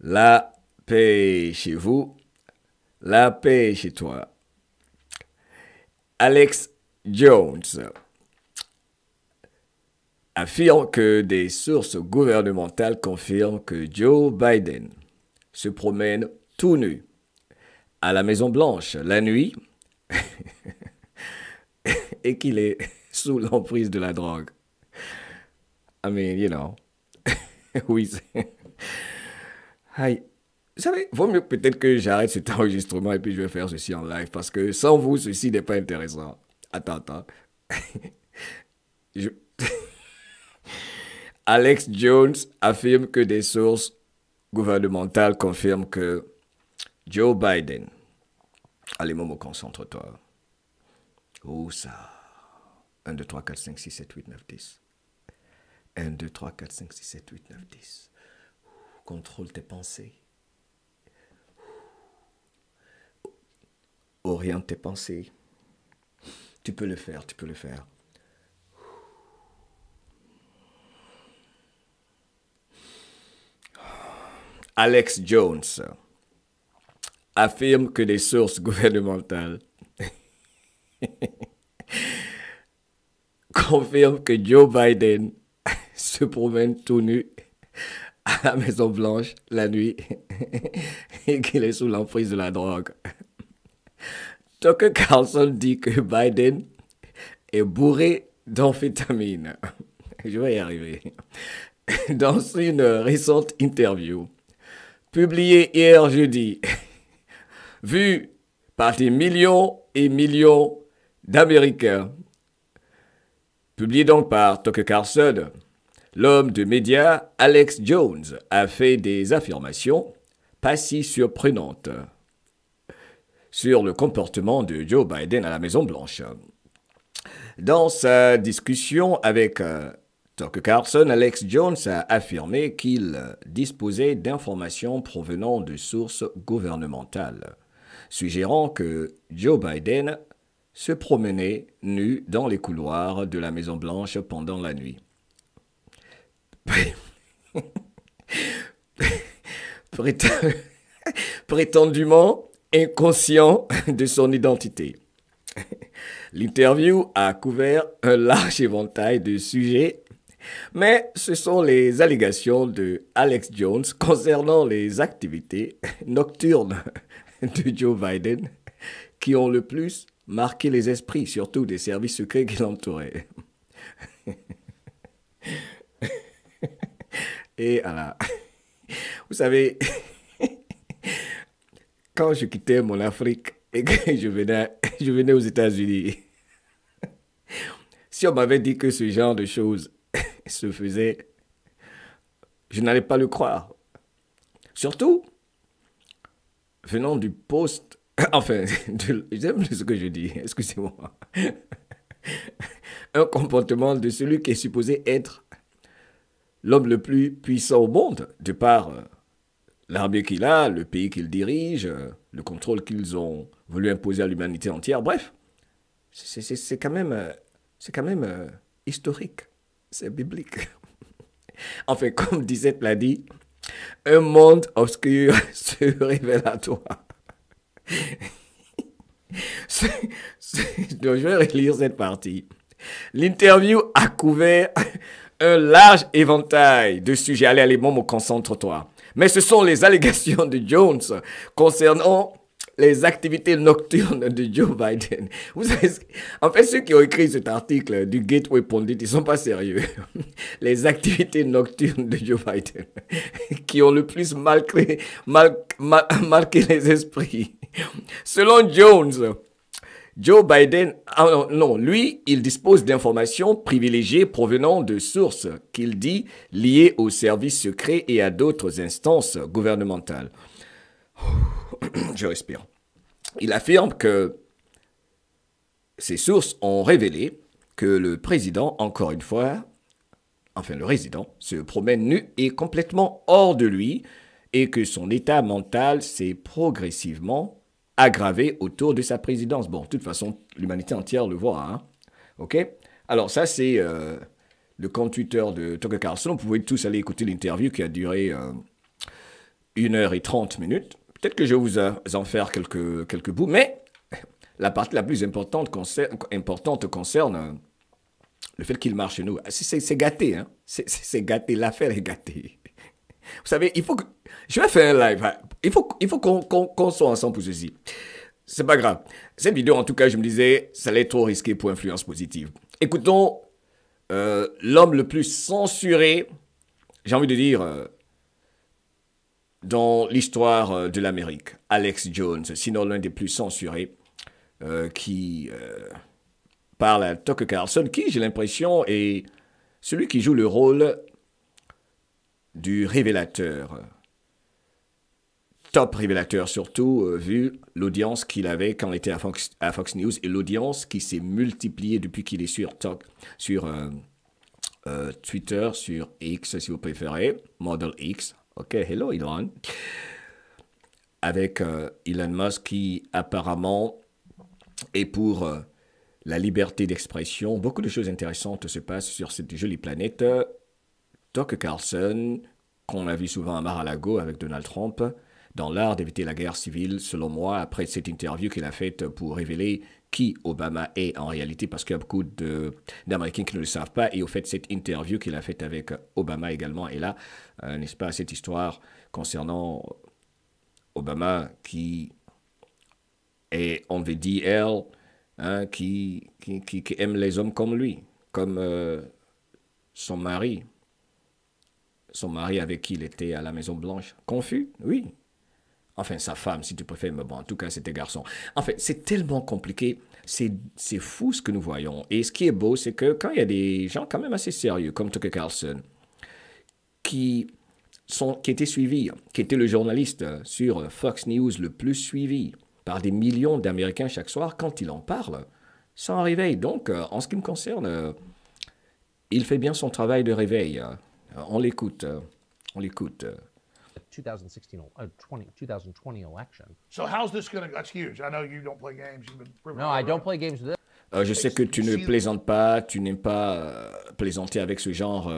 La paix chez vous, la paix chez toi. Alex Jones affirme que des sources gouvernementales confirment que Joe Biden se promène tout nu à la Maison Blanche la nuit et qu'il est sous l'emprise de la drogue. I mean, you know. Oui. Aïe. Vous savez, vaut mieux peut-être que j'arrête cet enregistrement et puis je vais faire ceci en live parce que sans vous, ceci n'est pas intéressant. Attends. Je- Alex Jones affirme que des sources gouvernementales confirment que Joe Biden. Allez, Momo, concentre-toi. Où ça? 1, 2, 3, 4, 5, 6, 7, 8, 9, 10. 1, 2, 3, 4, 5, 6, 7, 8, 9, 10. Contrôle tes pensées. Oriente tes pensées. Tu peux le faire, tu peux le faire. Alex Jones affirme que des sources gouvernementales confirment que Joe Biden se promène tout nu à la Maison Blanche la nuit et qu'il est sous l'emprise de la drogue. Tucker Carlson dit que Biden est bourré d'amphétamine. Je vais y arriver. Dans une récente interview publiée hier jeudi, vue par des millions et millions d'Américains, publiée donc par Tucker Carlson, l'homme de médias Alex Jones a fait des affirmations pas si surprenantes sur le comportement de Joe Biden à la Maison-Blanche. Dans sa discussion avec Tucker Carlson, Alex Jones a affirmé qu'il disposait d'informations provenant de sources gouvernementales, suggérant que Joe Biden se promenait nu dans les couloirs de la Maison-Blanche pendant la nuit. Prétendument inconscient de son identité. L'interview a couvert un large éventail de sujets, mais ce sont les allégations de Alex Jones concernant les activités nocturnes de Joe Biden qui ont le plus marqué les esprits, surtout des services secrets qui l'entouraient. Et voilà. Vous savez, quand je quittais mon Afrique et que je venais aux États-Unis, si on m'avait dit que ce genre de choses se faisait, je n'allais pas le croire. Surtout venant du poste, enfin, j'aime ce que je dis, excusez-moi, un comportement de celui qui est supposé être l'homme le plus puissant au monde, de par l'armée qu'il a, le pays qu'il dirige, le contrôle qu'ils ont voulu imposer à l'humanité entière. Bref, c'est quand même, historique, c'est biblique. Enfin, comme Disette l'a dit, un monde obscur se révèle à toi. Donc, je vais relire cette partie. L'interview a couvert un large éventail de sujets. Allez, Momo, concentre-toi. Mais ce sont les allégations de Jones concernant les activités nocturnes de Joe Biden. Vous savez, en fait, ceux qui ont écrit cet article du Gateway Pundit, ils ne sont pas sérieux. Les activités nocturnes de Joe Biden qui ont le plus marqué les esprits. Selon Jones, Joe Biden, lui, il dispose d'informations privilégiées provenant de sources qu'il dit liées aux services secrets et à d'autres instances gouvernementales. Je respire. Il affirme que ces sources ont révélé que le président, encore une fois, enfin le résident, se promène nu et complètement hors de lui et que son état mental s'est progressivement aggravé autour de sa présidence. Bon, de toute façon, l'humanité entière le voit. Hein? OK? Alors ça, c'est le compte Twitter de Tucker Carlson. Vous pouvez tous aller écouter l'interview qui a duré 1 h 30. Peut-être que je vais vous en faire quelques bouts, mais la partie la plus importante concerne le fait qu'il marche chez nous. C'est gâté, hein. C'est gâté, l'affaire est gâtée. Vous savez, il faut que... Je vais faire un live, hein. Il faut qu'on soit ensemble pour ceci. C'est pas grave. Cette vidéo, en tout cas, je me disais, ça allait être trop risqué pour influence positive. Écoutons l'homme le plus censuré, j'ai envie de dire, dans l'histoire de l'Amérique, Alex Jones, sinon l'un des plus censurés, qui parle à Tucker Carlson, qui, j'ai l'impression, est celui qui joue le rôle du révélateur. Top révélateur surtout, vu l'audience qu'il avait quand il était à Fox News et l'audience qui s'est multipliée depuis qu'il est sur Twitter, sur X si vous préférez, Model X. Ok, hello Elon. Avec Elon Musk qui apparemment est pour la liberté d'expression. Beaucoup de choses intéressantes se passent sur cette jolie planète. Tucker Carlson, qu'on a vu souvent à Mar-a-Lago avec Donald Trump, dans l'art d'éviter la guerre civile, selon moi, après cette interview qu'il a faite pour révéler qui Obama est en réalité, parce qu'il y a beaucoup d'Américains qui ne le savent pas, et au fait, cette interview qu'il a faite avec Obama également est là, n'est-ce pas, cette histoire concernant Obama qui est on the DL, hein, qui aime les hommes comme lui, comme son mari avec qui il était à la Maison-Blanche. Confus? Oui. Enfin, sa femme, si tu préfères, mais bon, en tout cas, c'était garçon. En fait, c'est tellement compliqué, c'est fou ce que nous voyons. Et ce qui est beau, c'est que quand il y a des gens quand même assez sérieux, comme Tucker Carlson, qui étaient suivis, qui était le journaliste sur Fox News le plus suivi par des millions d'Américains chaque soir, quand il en parle, ça en réveille. Donc, en ce qui me concerne, il fait bien son travail de réveil. On l'écoute, on l'écoute. 2020 election. So how's this going to? That's huge. I know you don't play games. You've been proven No, I don't play games with this. Je sais que tu ne plaisantes pas, tu n'aimes pas plaisanter avec ce genre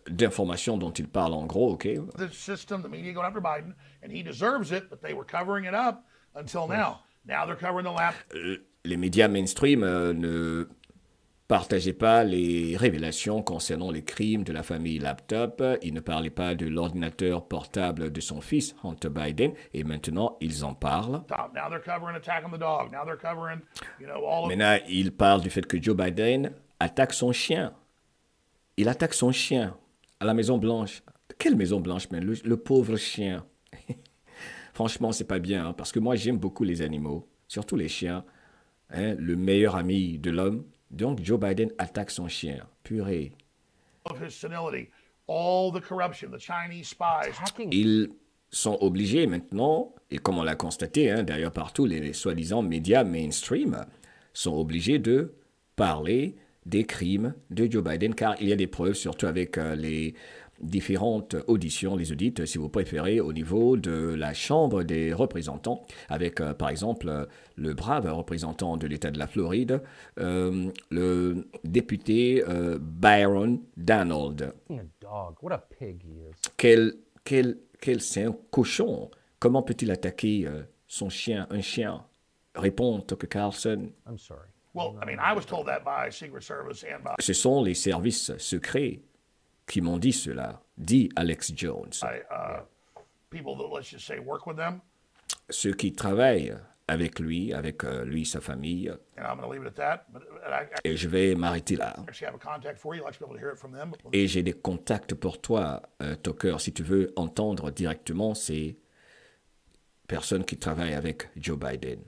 d'informations dont il parle en gros, ok? the system, the media going after Biden, and he deserves it, but they were covering it up until now. Now they're covering the lap. Les médias mainstream ne partageaient pas les révélations concernant les crimes de la famille Laptop. Ils ne parlaient pas de l'ordinateur portable de son fils, Hunter Biden, et maintenant, ils en parlent. Now they're covering attack on the dog. Now they're covering, all of Maintenant, ils parlent du fait que Joe Biden attaque son chien. Il attaque son chien à la Maison-Blanche. Quelle Maison-Blanche, mais le pauvre chien. Franchement, c'est pas bien, hein, parce que moi, j'aime beaucoup les animaux, surtout les chiens, hein, le meilleur ami de l'homme. Donc, Joe Biden attaque son chien. Purée. his senility, all the corruption, the Chinese spies. Ils sont obligés maintenant, et comme on l'a constaté, hein, d'ailleurs partout, les soi-disant médias mainstream sont obligés de parler des crimes de Joe Biden, car il y a des preuves, surtout avec les différentes auditions, les audits, si vous préférez, au niveau de la Chambre des représentants, avec, par exemple, le brave représentant de l'État de la Floride, le député Byron Donald. A dog. What a pig he is. C'est un cochon. Comment peut-il attaquer son chien, un chien? Répond Tucker Carlson. I'm sorry. Well, I mean, I was told that by Secret Service and by Ce sont les services secrets qui m'ont dit cela, dit Alex Jones. people that, let's just say, work with them. Ceux qui travaillent avec lui, sa famille, And I'm going to leave it at that. But I et je vais m'arrêter là. actually have a contact for you. I'd like to be able to hear it from them. But Et j'ai des contacts pour toi, Tucker, si tu veux entendre directement ces personnes qui travaillent avec Joe Biden.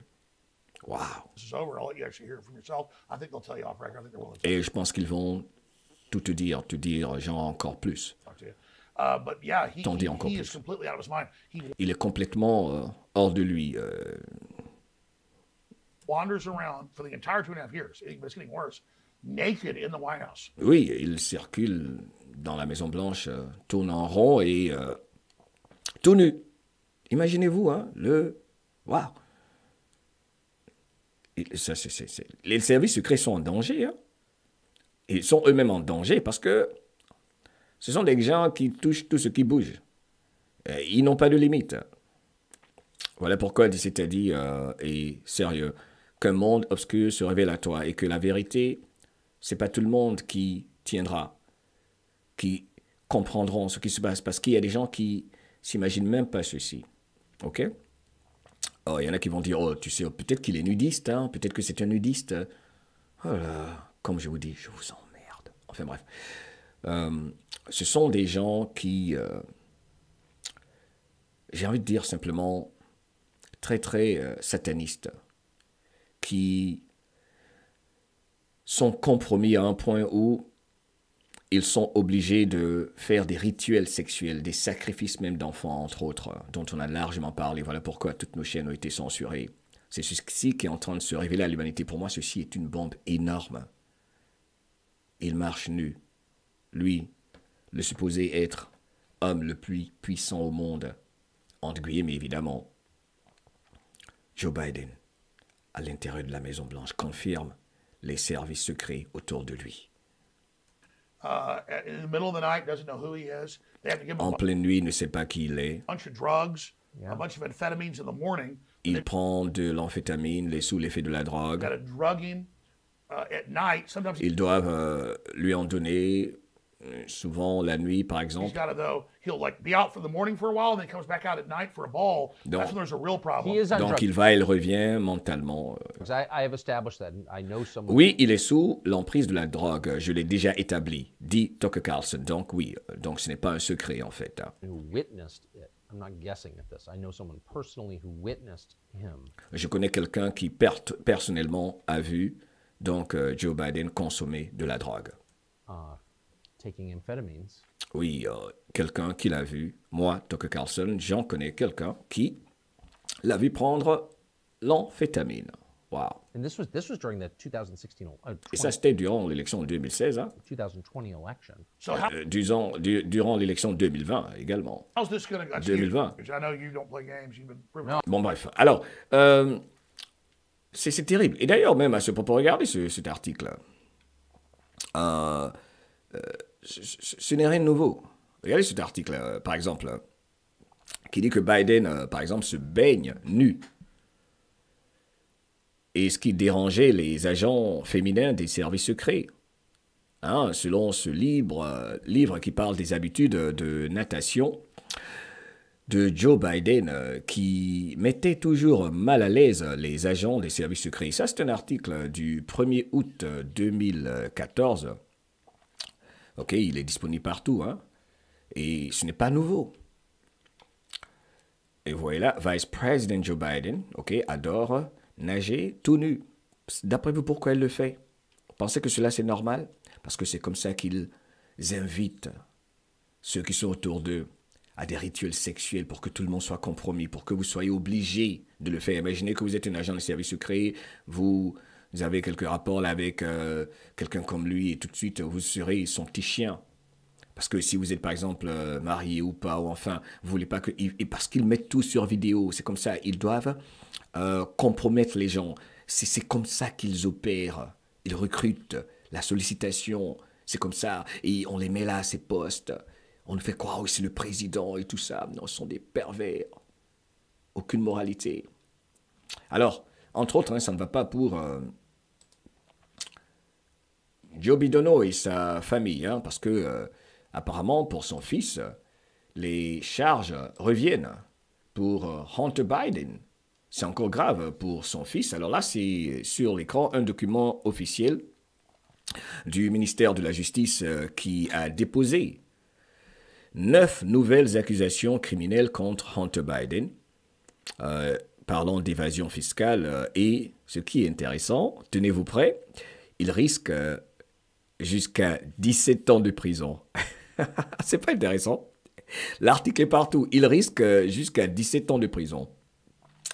Wow. this is over. I'll let you actually hear it from yourself. I think they'll tell you off record. I think they're willing to tell Et je pense qu'ils vont tout te dire genre encore plus. you. But yeah, T'en dis encore he plus. is completely out of his mind. He Il est complètement hors de lui. wanders around for the entire 2.5 years. It's getting worse. Naked in the White House. Oui, il circule dans la Maison-Blanche, tourne en rond et tout nu. Imaginez-vous, hein, Waouh! Les services secrets sont en danger, hein. Ils sont eux-mêmes en danger parce que ce sont des gens qui touchent tout ce qui bouge. Ils n'ont pas de limite. Voilà pourquoi c'est dit, et sérieux, qu'un monde obscur se révèle à toi et que la vérité, c'est pas tout le monde qui tiendra, qui comprendront ce qui se passe, parce qu'il y a des gens qui s'imaginent même pas ceci. Ok? Oh, il y en a qui vont dire, oh, tu sais, peut-être qu'il est nudiste, hein, peut-être que c'est un nudiste. Oh là, comme je vous dis, je vous emmerde. Enfin bref. Ce sont des gens qui, j'ai envie de dire simplement, très très satanistes, qui sont compromis à un point où ils sont obligés de faire des rituels sexuels, des sacrifices même d'enfants, entre autres, dont on a largement parlé. Voilà pourquoi toutes nos chaînes ont été censurées. C'est ceci qui est en train de se révéler à l'humanité. Pour moi, ceci est une bombe énorme. Il marche nu. Lui, le supposé être homme le plus puissant au monde, entre guillemets évidemment, Joe Biden, à l'intérieur de la Maison-Blanche, confirme les services secrets autour de lui. In the middle of the night, doesn't know who he is. They have to give him En a pleine nuit, il ne sait pas qui il est. bunch of drugs, Yeah. a bunch of amphetamines in the morning. Il prend de l'amphétamine, il est sous l'effet de la Got drogue. to drug him at night. Sometimes Ils doivent lui en donner, souvent la nuit par he's exemple. got to though. He'll like be out for the morning for a while, and then comes back out at night for a ball. Donc- That's when there's a real problem. He is on Donc drugs. il va et il revient mentalement. Because I have established that. I know someone Oui, il est sous l'emprise de la drogue, je l'ai déjà établi, dit Tucker Carlson. Donc oui, donc ce n'est pas un secret en fait. who witnessed it. I'm not guessing at this. I know someone personally who witnessed him. Je connais quelqu'un qui personnellement a vu donc Joe Biden consommer de la drogue. Taking amphetamines. Oui, quelqu'un qui l'a vu. Moi, Tucker Carlson, j'en connais quelqu'un qui l'a vu prendre l'amphétamine. Wow. And this was during the 2016 Et ça, c'était durant l'élection de 2016, hein? 2020 election. So how, Durant l'élection de 2020 également. how's this going to 2020. Because I know you don't play games. You've been proven. Bon, bref. Alors, c'est terrible. Et d'ailleurs, même à ce propos, regardez cet article. Ce n'est rien de nouveau. Regardez cet article, par exemple, qui dit que Biden, par exemple, se baigne nu. Et ce qui dérangeait les agents féminins des services secrets. Hein, selon ce livre qui parle des habitudes de natation de Joe Biden, qui mettait toujours mal à l'aise les agents des services secrets. Ça, c'est un article du 1er août 2014. Ok, il est disponible partout, hein. Et ce n'est pas nouveau. Et voilà, Vice President Joe Biden, ok, adore nager tout nu. D'après vous, pourquoi il le fait? Vous pensez que cela c'est normal? Parce que c'est comme ça qu'ils invitent ceux qui sont autour d'eux à des rituels sexuels pour que tout le monde soit compromis, pour que vous soyez obligés de le faire. Imaginez que vous êtes un agent de service secret, vous avez quelques rapports là avec quelqu'un comme lui et tout de suite vous serez son petit chien. Parce que si vous êtes par exemple marié ou pas, ou enfin, vous voulez pas que... Et parce qu'ils mettent tout sur vidéo, c'est comme ça, ils doivent compromettre les gens. C'est comme ça qu'ils opèrent. Ils recrutent, la sollicitation, c'est comme ça. Et on les met là à ces postes. On nous fait croire que c'est le président et tout ça. Non, ce sont des pervers. Aucune moralité. Alors, entre autres, hein, ça ne va pas pour Joe Biden et sa famille, hein, parce que apparemment, pour son fils, les charges reviennent. Pour Hunter Biden, c'est encore grave pour son fils. Alors là, c'est sur l'écran un document officiel du ministère de la Justice qui a déposé 9 nouvelles accusations criminelles contre Hunter Biden, parlant d'évasion fiscale. Et ce qui est intéressant, tenez-vous prêts, il risque jusqu'à 17 ans de prison. C'est pas intéressant. L'article est partout. Il risque jusqu'à 17 ans de prison.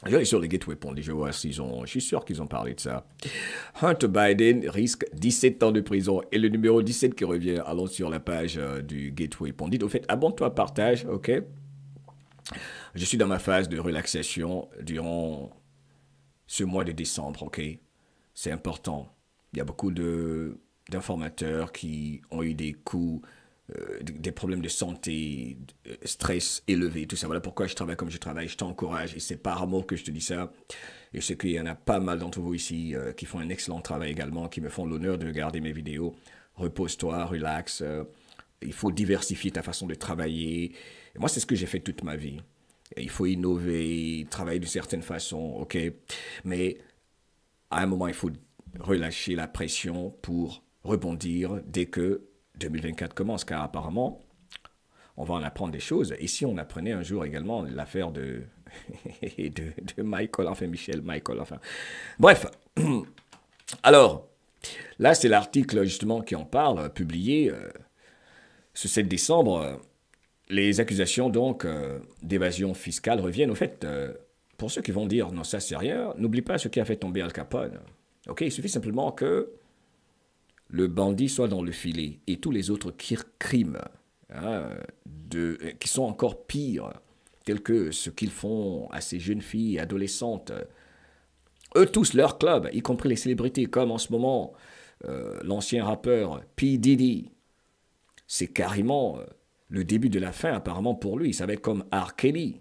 Je vais aller sur les Gateway Pundit, je vois s'ils ont... Je suis sûr qu'ils ont parlé de ça. Hunter Biden risque 17 ans de prison. Et le numéro 17 qui revient, allons sur la page du Gateway Pundit. Au fait, abonne-toi, partage, ok? Je suis dans ma phase de relaxation durant ce mois de décembre, ok? C'est important. Il y a beaucoup d'informateurs qui ont eu des coups des problèmes de santé, stress élevé, tout ça. Voilà pourquoi je travaille comme je travaille. Je t'encourage et c'est par amour que je te dis ça. Et je sais qu'il y en a pas mal d'entre vous ici qui font un excellent travail également, qui me font l'honneur de regarder mes vidéos. Repose-toi, relax. Il faut diversifier ta façon de travailler. Et moi, c'est ce que j'ai fait toute ma vie. Et il faut innover, travailler d'une certaine façon, ok. Mais à un moment, il faut relâcher la pression pour rebondir dès que 2024 commence, car apparemment, on va en apprendre des choses. Et si on apprenait un jour également l'affaire de, de Michael, enfin Michel Michael, enfin. Bref, alors, là, c'est l'article justement qui en parle, publié ce 7 décembre. Les accusations donc d'évasion fiscale reviennent. Au fait, pour ceux qui vont dire non, ça c'est rien, n'oublie pas ce qui a fait tomber Al Capone. Ok, il suffit simplement que le bandit soit dans le filet et tous les autres crimes qui sont encore pires, tels que ce qu'ils font à ces jeunes filles et adolescentes. Eux tous, leur club, y compris les célébrités, comme en ce moment l'ancien rappeur P. Diddy, c'est carrément le début de la fin apparemment pour lui. Ça va être comme R. Kelly.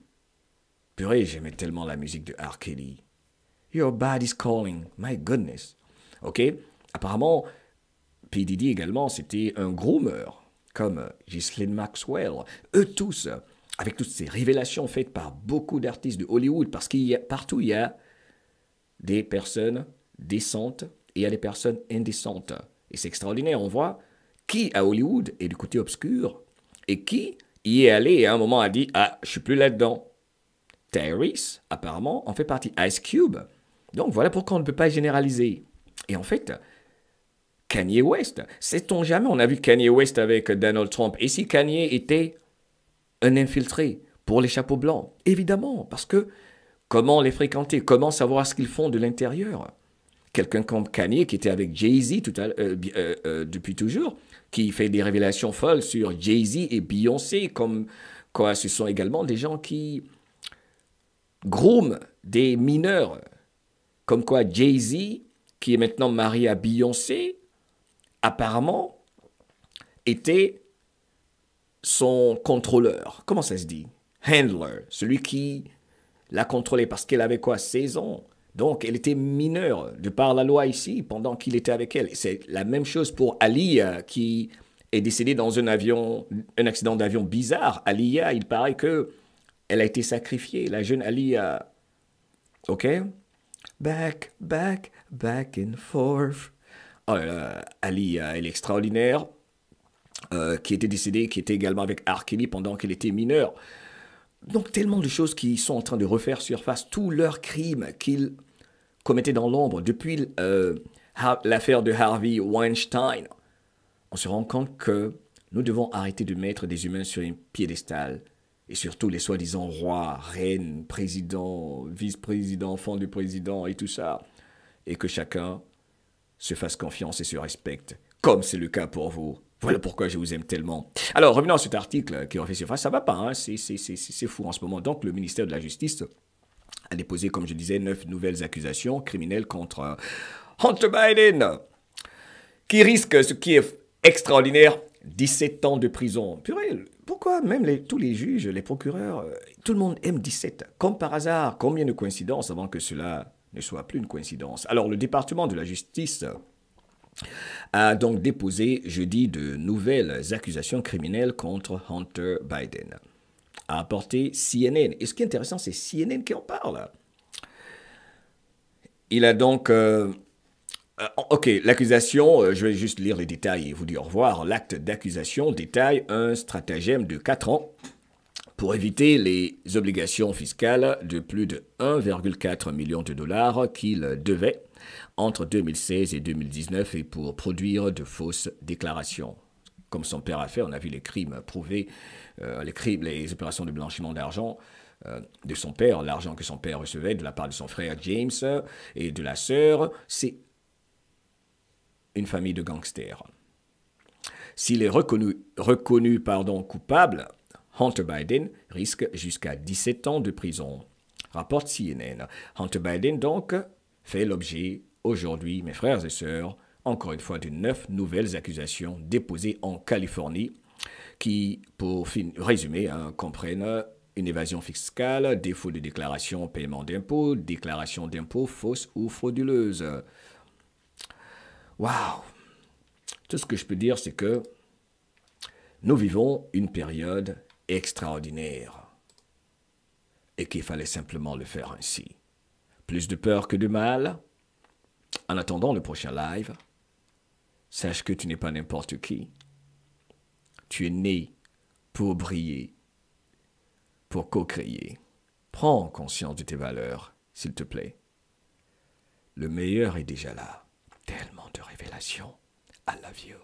Purée, j'aimais tellement la musique de R. Kelly. Your body's calling, my goodness. Ok, apparemment, P. Diddy également, c'était un groomer, comme Ghislaine Maxwell. Eux tous, avec toutes ces révélations faites par beaucoup d'artistes de Hollywood, parce qu'il y a partout, il y a des personnes décentes et il y a des personnes indécentes. Et c'est extraordinaire, on voit qui à Hollywood est du côté obscur et qui y est allé et à un moment a dit « Ah, je suis plus là-dedans ». Tyrese, apparemment, en fait partie. Ice Cube. Donc voilà pourquoi on ne peut pas généraliser. Et en fait, Kanye West, sait-on jamais, on a vu Kanye West avec Donald Trump. Et si Kanye était un infiltré pour les chapeaux blancs? Évidemment, parce que comment les fréquenter? Comment savoir ce qu'ils font de l'intérieur? Quelqu'un comme Kanye qui était avec Jay-Z depuis toujours, qui fait des révélations folles sur Jay-Z et Beyoncé, comme quoi ce sont également des gens qui grooment des mineurs, comme quoi Jay-Z, qui est maintenant marié à Beyoncé, apparemment était son contrôleur. Comment ça se dit? Handler, celui qui l'a contrôlé parce qu'elle avait quoi, 16 ans. Donc, elle était mineure de par la loi ici pendant qu'il était avec elle. C'est la même chose pour Aaliyah qui est décédée dans un accident d'avion bizarre. Aaliyah, il paraît que elle a été sacrifiée, la jeune Aaliyah. OK? Back and forth. Oh là là, Aaliyah, elle est extraordinaire. Qui était décédée, qui était également avec R. Kelly pendant qu'elle était mineure. Donc, tellement de choses qui sont en train de refaire surface, tous leurs crimes qu'ils commettaient dans l'ombre depuis l'affaire de Harvey Weinstein. On se rend compte que nous devons arrêter de mettre des humains sur un piédestal. Et surtout les soi-disant rois, reines, présidents, vice-présidents, enfants du président et tout ça. Et que chacun se fasse confiance et se respecte, comme c'est le cas pour vous. Voilà pourquoi je vous aime tellement. Alors, revenons à cet article qui refait surface. Ça va pas, hein? C'est fou en ce moment. Donc, le ministère de la Justice a déposé, comme je disais, 9 nouvelles accusations criminelles contre Hunter Biden, qui risque, ce qui est extraordinaire, 17 ans de prison. Purée, pourquoi même tous les juges, les procureurs, tout le monde aime 17? Comme par hasard, combien de coïncidences avant que cela ne soit plus une coïncidence? Alors, le département de la justice a donc déposé jeudi de nouvelles accusations criminelles contre Hunter Biden, a apporté CNN. Et ce qui est intéressant, c'est CNN qui en parle. Il a donc... ok, l'accusation, je vais juste lire les détails et vous dire au revoir. L'acte d'accusation détaille un stratagème de 4 ans pour éviter les obligations fiscales de plus de 1,4 million de dollars qu'il devait entre 2016 et 2019 et pour produire de fausses déclarations. Comme son père a fait, on a vu les crimes prouvés, les opérations de blanchiment d'argent de son père, l'argent que son père recevait de la part de son frère James et de la sœur. C'est une famille de gangsters. S'il est reconnu coupable, Hunter Biden risque jusqu'à 17 ans de prison, rapporte CNN. Hunter Biden, donc, fait l'objet aujourd'hui, mes frères et sœurs, encore une fois, de 9 nouvelles accusations déposées en Californie qui, pour résumer, hein, comprennent une évasion fiscale, défaut de déclaration, paiement d'impôts, déclaration d'impôts fausse ou frauduleuse. Waouh! Tout ce que je peux dire, c'est que nous vivons une période extraordinaire et qu'il fallait simplement le faire ainsi. Plus de peur que de mal. En attendant le prochain live, sache que tu n'es pas n'importe qui. Tu es né pour briller, pour co-créer. Prends conscience de tes valeurs, s'il te plaît. Le meilleur est déjà là. Tellement de révélations. I love you.